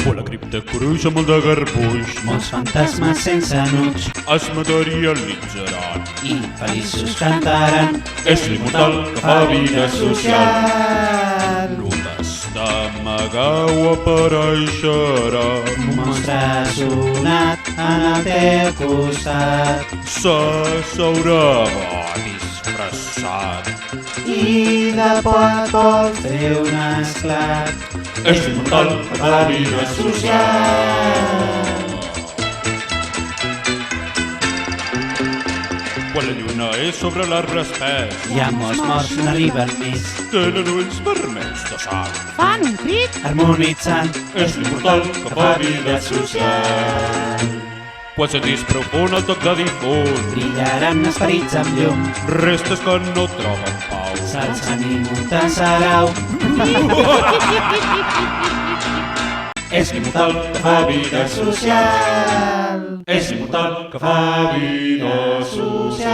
O la cripta coruja amb el de garbuix, molts fantasmes sense nuig es materialitzaran. i feliços cantaran. És l'immortal que fa vida social. Un Rutes d'amagar-ho apareixerà. monstre sonat en el teu costat S'asseurà disfressat. i de por et vol fer un esclat. És l'immortal que fa vida social. Quan la lluna és sobre l'arbre espès, Hi ha molts morts, n'arriben més, tenen ulls vermells de sang. Fan un crit. harmonitzant. És l'immortal que fa vida social. Quan sentís profund el toc de difunt, Brillaran esperits amb llum, restes que no troben pau. s'alcen i munten sarau. És l'immortal que fa vida social. És l'immortal que fa vida social.